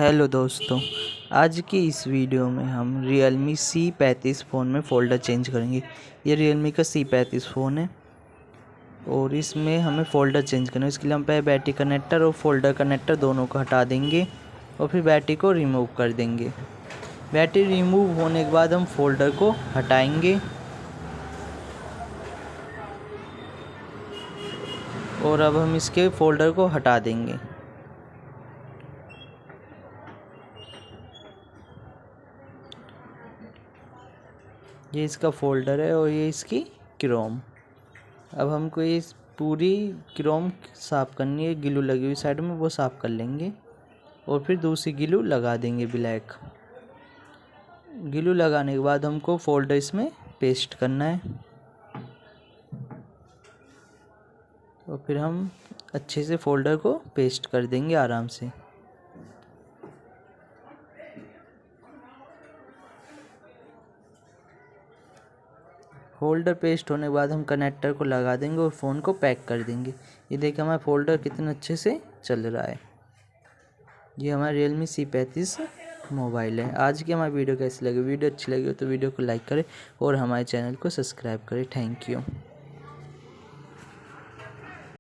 Hello दोस्तों, आज की इस वीडियो में हम Realme C35 फ़ोन में फ़ोल्डर चेंज करेंगे। ये Realme का C35 फ़ोन है और इसमें हमें फ़ोल्डर चेंज करना है। इसके लिए हम पहले बैटरी कनेक्टर और फ़ोल्डर कनेक्टर दोनों को हटा देंगे और फिर बैटरी को रिमूव कर देंगे। बैटरी रिमूव होने के बाद हम फ़ोल्डर को हटाएंगे और अब हम इसके फ़ोल्डर को हटा देंगे। ये इसका फ़ोल्डर है और ये इसकी क्रोम। अब हमको ये पूरी क्रोम साफ़ करनी है। ग्लू लगी हुई साइड में वो साफ़ कर लेंगे और फिर दूसरी ग्लू लगा देंगे ब्लैक। ग्लू लगाने के बाद हमको फ़ोल्डर इसमें पेस्ट करना है और फिर हम अच्छे से फ़ोल्डर को पेस्ट कर देंगे आराम से। फ़ोल्डर पेस्ट होने के बाद हम कनेक्टर को लगा देंगे और फ़ोन को पैक कर देंगे। ये देखिए हमारा फ़ोल्डर कितना अच्छे से चल रहा है। ये हमारा Realme C35 मोबाइल है। आज की हमारी वीडियो कैसी लगी? वीडियो अच्छी लगी हो तो वीडियो को लाइक करें और हमारे चैनल को सब्सक्राइब करें। Thank you.